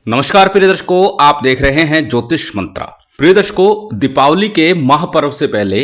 नमस्कार प्रिय दर्शकों, आप देख रहे हैं ज्योतिष मंत्रा। प्रिय दर्शकों, दीपावली के महापर्व से पहले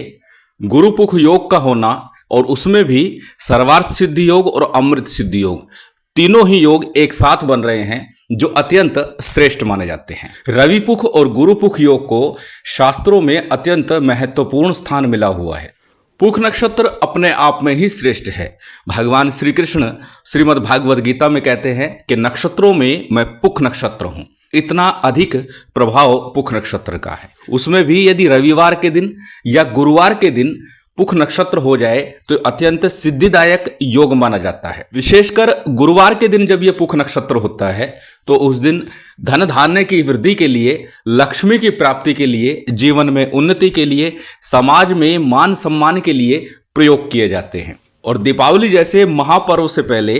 गुरुपुख योग का होना और उसमें भी सर्वार्थ सिद्धि योग और अमृत सिद्धि योग, तीनों ही योग एक साथ बन रहे हैं जो अत्यंत श्रेष्ठ माने जाते हैं। रविपुख और गुरुपुख योग को शास्त्रों में अत्यंत महत्वपूर्ण स्थान मिला हुआ है। पुख नक्षत्र अपने आप में ही श्रेष्ठ है। भगवान श्री कृष्ण श्रीमद् भागवत गीता में कहते हैं कि नक्षत्रों में मैं पुख नक्षत्र हूं। इतना अधिक प्रभाव पुख नक्षत्र का है। उसमें भी यदि रविवार के दिन या गुरुवार के दिन पुख नक्षत्र हो जाए तो अत्यंत सिद्धिदायक योग माना जाता है। विशेषकर गुरुवार के दिन जब यह पुख नक्षत्र होता है तो उस दिन धन धान्य की वृद्धि के लिए, लक्ष्मी की प्राप्ति के लिए, जीवन में उन्नति के लिए, समाज में मान सम्मान के लिए प्रयोग किए जाते हैं। और दीपावली जैसे महापर्व से पहले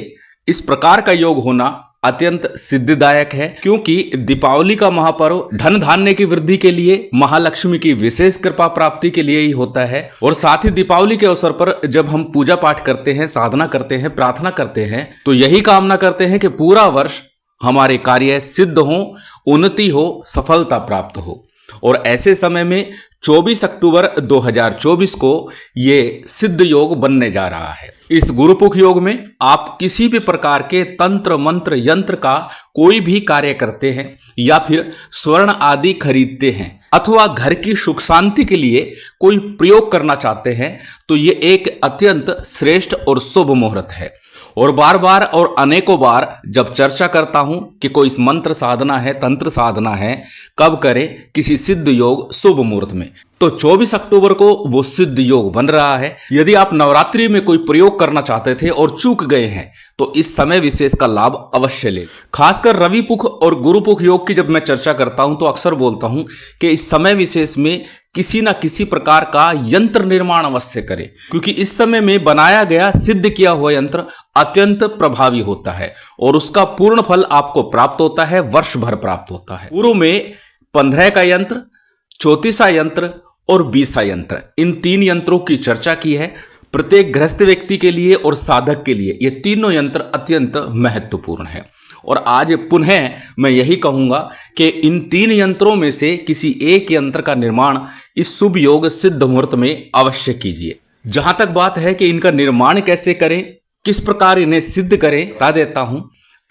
इस प्रकार का योग होना अत्यंत सिद्धिदायक है, क्योंकि दीपावली का महापर्व धन धान्य की वृद्धि के लिए, महालक्ष्मी की विशेष कृपा प्राप्ति के लिए ही होता है। और साथ ही दीपावली के अवसर पर जब हम पूजा पाठ करते हैं, साधना करते हैं, प्रार्थना करते हैं तो यही कामना करते हैं कि पूरा वर्ष हमारे कार्य सिद्ध हो, उन्नति हो, सफलता प्राप्त हो। और ऐसे समय में 24 अक्टूबर 2024 को ये सिद्ध योग बनने जा रहा है। इस गुरुपुख योग में आप किसी भी प्रकार के तंत्र मंत्र यंत्र का कोई भी कार्य करते हैं या फिर स्वर्ण आदि खरीदते हैं अथवा घर की सुख शांति के लिए कोई प्रयोग करना चाहते हैं तो ये एक अत्यंत श्रेष्ठ और शुभ मुहूर्त है। और बार बार और अनेकों बार जब चर्चा करता हूं कि कोई मंत्र साधना है, तंत्र साधना है, कब करें किसी सिद्ध योग शुभ मुहूर्त में, तो 24 अक्टूबर को वो सिद्ध योग बन रहा है। यदि आप नवरात्रि में कोई प्रयोग करना चाहते थे और चूक गए हैं तो इस समय विशेष का लाभ अवश्य ले। खासकर रविपुख और गुरुपुख योग की जब मैं चर्चा करता हूं तो अक्सर बोलता हूं कि इस समय विशेष में किसी न किसी प्रकार का यंत्र निर्माण अवश्य करें, क्योंकि इस समय में बनाया गया सिद्ध किया हुआ यंत्र अत्यंत प्रभावी होता है और उसका पूर्ण फल आपको प्राप्त होता है, वर्ष भर प्राप्त होता है। पूर्व में 15 का यंत्र, 34 यंत्र और 20 यंत्र, इन 3 यंत्रों की चर्चा की है। प्रत्येक गृहस्थ व्यक्ति के लिए और साधक के लिए ये तीनों यंत्र अत्यंत महत्वपूर्ण है। और आज पुनः मैं यही कहूंगा कि इन 3 यंत्रों में से किसी एक यंत्र का निर्माण इस शुभ योग सिद्ध मुहूर्त में अवश्य कीजिए। जहां तक बात है कि इनका निर्माण कैसे करें, किस प्रकार इन्हें सिद्ध करें, बता देता हूं।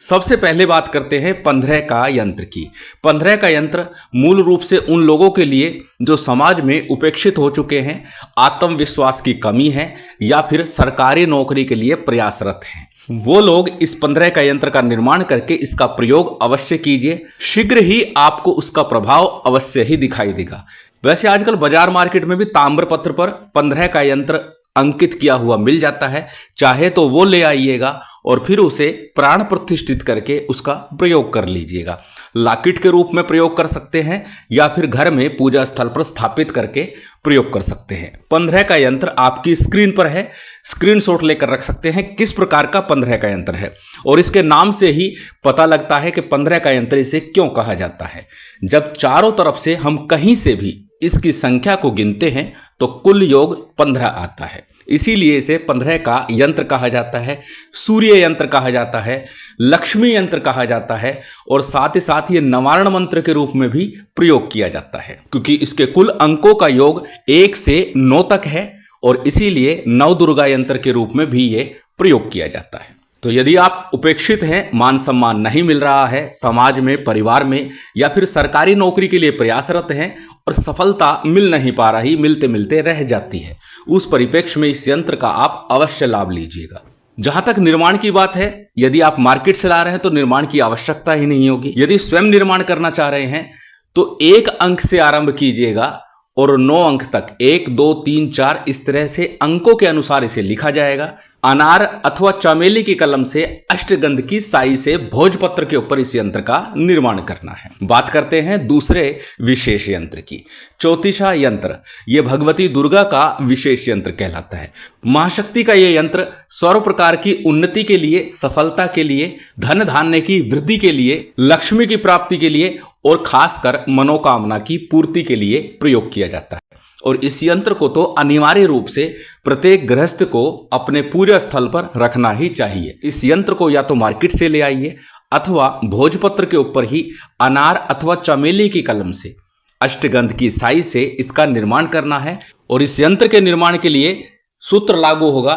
सबसे पहले बात करते हैं 15 का यंत्र की। 15 का यंत्र मूल रूप से उन लोगों के लिए जो समाज में उपेक्षित हो चुके हैं, आत्मविश्वास की कमी है या फिर सरकारी नौकरी के लिए प्रयासरत हैं, वो लोग इस 15 का यंत्र का निर्माण करके इसका प्रयोग अवश्य कीजिए। शीघ्र ही आपको उसका प्रभाव अवश्य ही दिखाई देगा। वैसे आजकल बाजार मार्केट में भी ताम्र पत्र पर 15 का यंत्र अंकित किया हुआ मिल जाता है, चाहे तो वो ले आइएगा और फिर उसे प्राण प्रतिष्ठित करके उसका प्रयोग कर लीजिएगा। लॉकेट के रूप में प्रयोग कर सकते हैं या फिर घर में पूजा स्थल पर स्थापित करके प्रयोग कर सकते हैं। 15 का यंत्र आपकी स्क्रीन पर है, स्क्रीनशॉट लेकर रख सकते हैं किस प्रकार का 15 का यंत्र है। और इसके नाम से ही पता लगता है कि 15 का यंत्र इसे क्यों कहा जाता है। जब चारों तरफ से हम कहीं से भी इसकी संख्या को गिनते हैं तो कुल योग 15 आता है, इसीलिए इसे 15 का यंत्र कहा जाता है। सूर्य यंत्र कहा जाता है, लक्ष्मी यंत्र कहा जाता है और साथ ही साथ ये नवारण मंत्र के रूप में भी प्रयोग किया जाता है, क्योंकि इसके कुल अंकों का योग 1 से 9 तक है और इसीलिए नवदुर्गा यंत्र के रूप में भी ये प्रयोग किया जाता है। तो यदि आप उपेक्षित हैं, मान सम्मान नहीं मिल रहा है समाज में, परिवार में, या फिर सरकारी नौकरी के लिए प्रयासरत हैं और सफलता मिल नहीं पा रही, मिलते मिलते रह जाती है, उस परिप्रेक्ष्य में इस यंत्र का आप अवश्य लाभ लीजिएगा। जहां तक निर्माण की बात है, यदि आप मार्केट से ला रहे हैं तो निर्माण की आवश्यकता ही नहीं होगी। यदि स्वयं निर्माण करना चाह रहे हैं तो 1 अंक से आरंभ कीजिएगा और 9 अंक तक, 1, 2, 3, 4 इस तरह से अंकों के अनुसार इसे लिखा जाएगा। अनार अथवा चमेली की कलम से, अष्टगंध की साई से भोजपत्र के ऊपर इस यंत्र का निर्माण करना है। बात करते हैं दूसरे विशेष यंत्र की। 34 यंत्र ये भगवती दुर्गा का विशेष यंत्र कहलाता है। महाशक्ति का यह यंत्र सर्व प्रकार की उन्नति के लिए, सफलता के लिए, धन धान्य की वृद्धि के लिए, लक्ष्मी की प्राप्ति के लिए और खासकर मनोकामना की पूर्ति के लिए प्रयोग किया जाता है। और इस यंत्र को तो अनिवार्य रूप से प्रत्येक गृहस्थ को अपने पूजा स्थल पर रखना ही चाहिए। इस यंत्र को या तो मार्केट से ले आइए अथवा भोजपत्र के ऊपर ही अनार अथवा चमेली की कलम से अष्टगंध की साई से इसका निर्माण करना है। और इस यंत्र के निर्माण के लिए सूत्र लागू होगा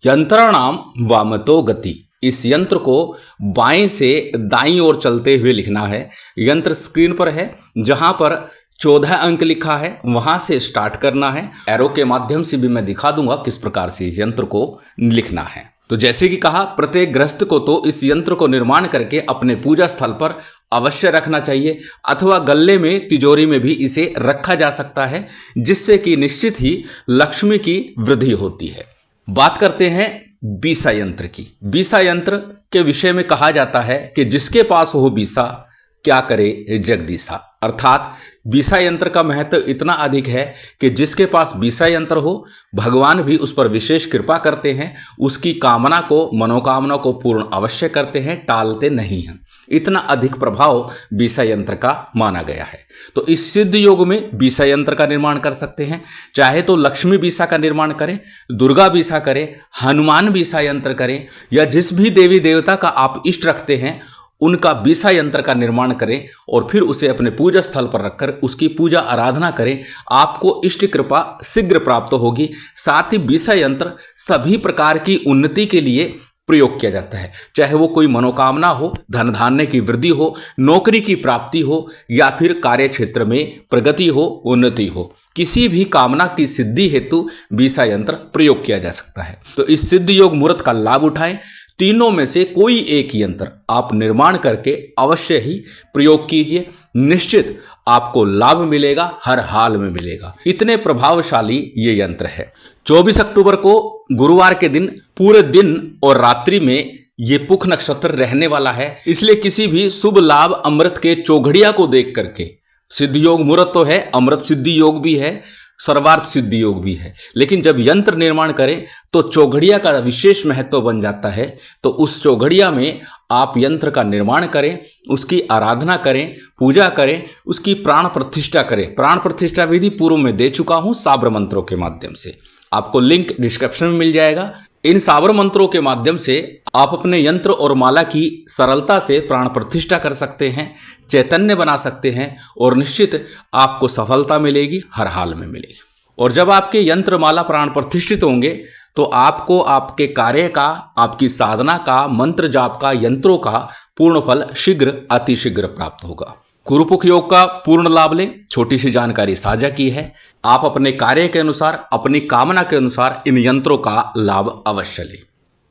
यंत्राणाम वामतो गति। इस यंत्र को बाएं से दाईं ओर चलते हुए लिखना है। यंत्र स्क्रीन पर है, जहां पर 14 अंक लिखा है वहां से स्टार्ट करना है। एरो के माध्यम से भी मैं दिखा दूंगा किस प्रकार से इस यंत्र को लिखना है। तो जैसे कि कहा, प्रत्येक गृहस्थ को तो इस यंत्र को निर्माण करके अपने पूजा स्थल पर अवश्य रखना चाहिए, अथवा गल्ले में तिजोरी में भी इसे रखा जा सकता है, जिससे कि निश्चित ही लक्ष्मी की वृद्धि होती है। बात करते हैं बीसा यंत्र की। बीसा यंत्र के विषय में कहा जाता है कि जिसके पास हो बीसा क्या करे जगदीसा। अर्थात बीसा यंत्र का महत्व इतना अधिक है कि जिसके पास बीसा यंत्र हो, भगवान भी उस पर विशेष कृपा करते हैं, उसकी कामना को, मनोकामना को पूर्ण अवश्य करते हैं, टालते नहीं हैं। इतना अधिक प्रभाव बीसा यंत्र का माना गया है। तो इस सिद्ध योग में बीसा यंत्र का निर्माण कर सकते हैं। चाहे तो लक्ष्मी बीसा का निर्माण करें, दुर्गा बीसा करें, हनुमान बीसा यंत्र करें, या जिस भी देवी देवता का आप इष्ट रखते हैं उनका बीसा यंत्र का निर्माण करें और फिर उसे अपने पूजा स्थल पर रखकर उसकी पूजा आराधना करें। आपको इष्ट कृपा शीघ्र प्राप्त होगी। साथ ही बीसा यंत्र सभी प्रकार की उन्नति के लिए प्रयोग किया जाता है, चाहे वो कोई मनोकामना हो, धन धान्य की वृद्धि हो, नौकरी की प्राप्ति हो, या फिर कार्य क्षेत्र में प्रगति हो, उन्नति हो। किसी भी कामना की सिद्धि हेतु बीसा यंत्र प्रयोग किया जा सकता है। तो इस सिद्ध योग मुहूर्त का लाभ उठाएं। तीनों में से कोई एक यंत्र आप निर्माण करके अवश्य ही प्रयोग कीजिए। निश्चित आपको लाभ मिलेगा, हर हाल में मिलेगा। इतने प्रभावशाली ये यंत्र है। 24 अक्टूबर को गुरुवार के दिन पूरे दिन और रात्रि में ये पुख नक्षत्र रहने वाला है, इसलिए किसी भी शुभ लाभ अमृत के चौघड़िया को देख करके, सिद्ध योग मुहूर्त तो है, अमृत सिद्धि योग भी है, सर्वार्थ सिद्धि योग भी है, लेकिन जब यंत्र निर्माण करें तो चौघड़िया का विशेष महत्व बन जाता है। तो उस चौघड़िया में आप यंत्र का निर्माण करें, उसकी आराधना करें, पूजा करें, उसकी प्राण प्रतिष्ठा करें। प्राण प्रतिष्ठा विधि पूर्व में दे चुका हूं साबर मंत्रों के माध्यम से, आपको लिंक डिस्क्रिप्शन में मिल जाएगा। इन साबर मंत्रों के माध्यम से आप अपने यंत्र और माला की सरलता से प्राण प्रतिष्ठा कर सकते हैं, चैतन्य बना सकते हैं, और निश्चित आपको सफलता मिलेगी, हर हाल में मिलेगी। और जब आपके यंत्र माला प्राण प्रतिष्ठित होंगे तो आपको आपके कार्य का, आपकी साधना का, मंत्र जाप का, यंत्रों का पूर्ण फल शीघ्र, अतिशीघ्र प्राप्त होगा। गुरुपुख योग का पूर्ण लाभ लें। छोटी सी जानकारी साझा की है। आप अपने कार्य के अनुसार, अपनी कामना के अनुसार इन यंत्रों का लाभ अवश्य लें।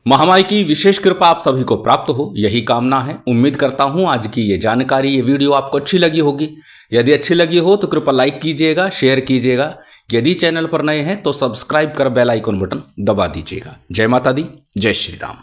महामाई की विशेष कृपा आप सभी को प्राप्त हो, यही कामना है। उम्मीद करता हूं आज की ये जानकारी, ये वीडियो आपको अच्छी लगी होगी। यदि अच्छी लगी हो तो कृपया लाइक कीजिएगा, शेयर कीजिएगा। यदि चैनल पर नए हैं तो सब्सक्राइब कर बेल आइकन बटन दबा दीजिएगा। जय माता दी, जय श्री राम।